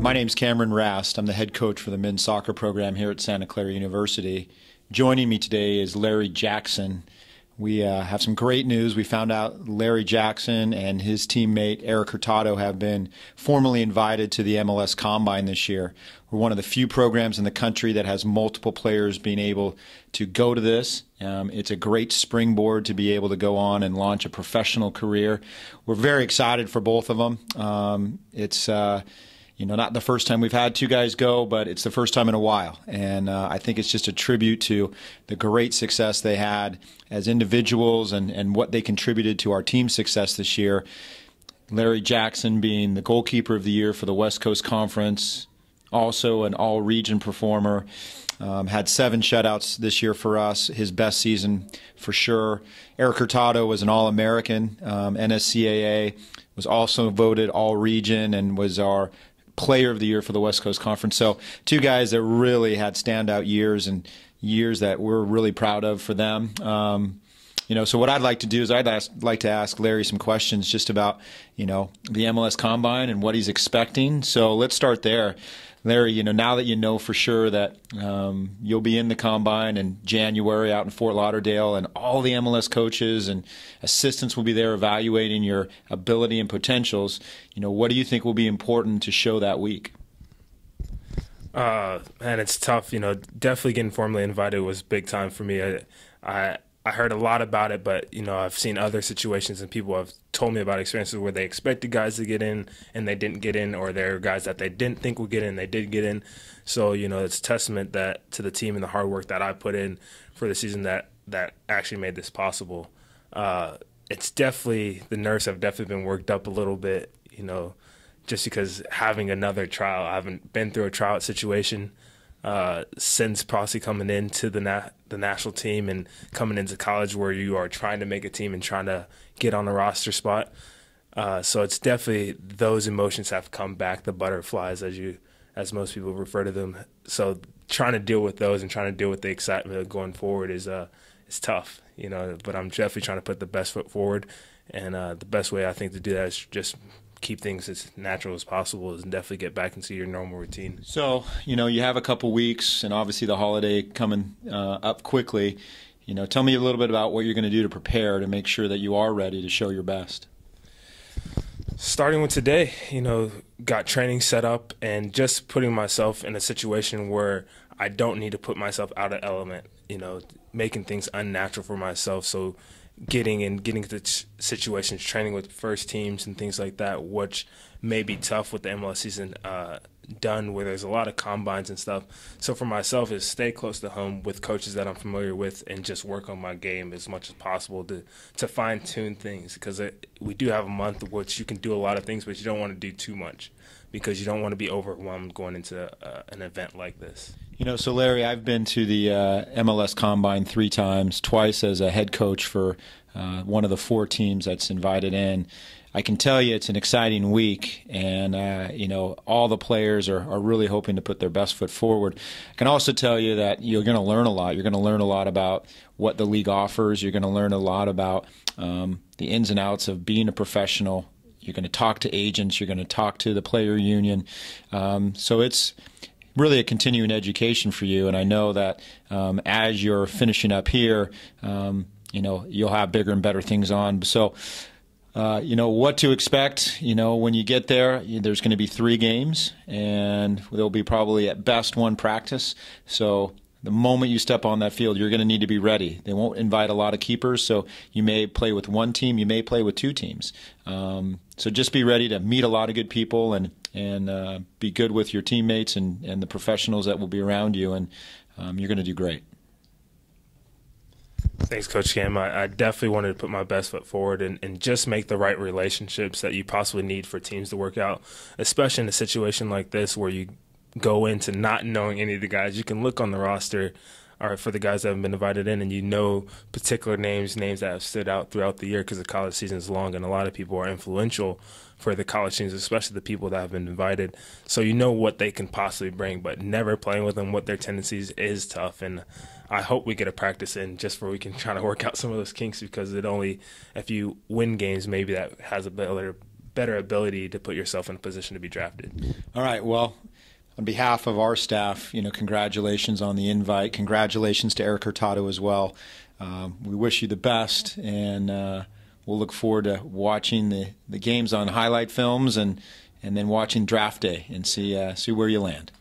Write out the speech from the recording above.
My name's Cameron Rast. I'm the head coach for the men's soccer program here at Santa Clara University. Joining me today is Larry Jackson. We have some great news. We found out Larry Jackson and his teammate Erik Hurtado have been formally invited to the MLS Combine this year. We're one of the few programs in the country that has multiple players being able to go to this. It's a great springboard to be able to go on and launch a professional career. We're very excited for both of them. It's not the first time we've had two guys go, but it's the first time in a while. And I think it's just a tribute to the great success they had as individuals and what they contributed to our team's success this year. Larry Jackson being the goalkeeper of the year for the West Coast Conference, also an all-region performer. Had 7 shutouts this year for us, his best season for sure. Erik Hurtado was an All-American, NSCAA, was also voted all-region and was our player of the year for the West Coast Conference. So 2 guys that really had standout years and years that we're really proud of for them. So what I'd like to do is like to ask Larry some questions just about, the MLS Combine and what he's expecting. So let's start there. Larry, now that you know for sure that you'll be in the Combine in January out in Fort Lauderdale, and all the MLS coaches and assistants will be there evaluating your ability and potentials, what do you think will be important to show that week? Man, it's tough. Definitely getting formally invited was big time for me. I heard a lot about it, but I've seen other situations and people have told me about experiences where they expected guys to get in and they didn't get in, or there are guys that they didn't think would get in, they did get in. So it's a testament to the team and the hard work that I put in for the season that actually made this possible. It's definitely, the nerves have definitely been worked up a little bit, just because having another trial. I haven't been through a tryout situation since possibly coming into the national team and coming into college, where you are trying to make a team and trying to get on a roster spot. So it's definitely, those emotions have come back, the butterflies as most people refer to them. So trying to deal with those and trying to deal with the excitement of going forward is tough, but I'm definitely trying to put the best foot forward. And the best way I think to do that is just keep things as natural as possible, and definitely get back into your normal routine. So, you have a couple weeks, and obviously the holiday coming up quickly. Tell me a little bit about what you're going to do to prepare to make sure that you are ready to show your best. Starting with today, got training set up and just putting myself in a situation where I don't need to put myself out of element, making things unnatural for myself. So getting into situations, training with first teams and things like that, which may be tough with the MLS season done, where there's a lot of combines and stuff. So for myself is stay close to home with coaches that I'm familiar with and just work on my game as much as possible to fine-tune things, because we do have a month in which you can do a lot of things, but you don't want to do too much because you don't want to be overwhelmed going into an event like this. So Larry, I've been to the MLS Combine 3 times, twice as a head coach for one of the 4 teams that's invited in. I can tell you it's an exciting week, and all the players are really hoping to put their best foot forward. I can also tell you that you're going to learn a lot. You're going to learn a lot about what the league offers. You're going to learn a lot about the ins and outs of being a professional. You're going to talk to agents. You're going to talk to the player union. So it's really a continuing education for you, and I know that as you're finishing up here, you'll have bigger and better things on. So, what to expect, when you get there. There's going to be 3 games, and there'll be probably at best 1 practice. So the moment you step on that field, you're going to need to be ready. They won't invite a lot of keepers, so you may play with 1 team, you may play with 2 teams. So just be ready to meet a lot of good people and be good with your teammates and the professionals that will be around you, and you're going to do great. Thanks, Coach Cam. I definitely wanted to put my best foot forward and just make the right relationships that you possibly need for teams to work out, especially in a situation like this where you go into not knowing any of the guys. You can look on the roster for the guys that have been invited in, and particular names that have stood out throughout the year, because the college season is long and a lot of people are influential for the college teams, especially the people that have been invited. So what they can possibly bring, but never playing with them, what their tendencies is tough. And I hope we get a practice in just where we can try to work out some of those kinks, because if you win games, maybe that has a better ability to put yourself in a position to be drafted. All right. Well, on behalf of our staff, congratulations on the invite. Congratulations to Erik Hurtado as well. We wish you the best, and we'll look forward to watching the games on highlight films and then watching draft day and see where you land.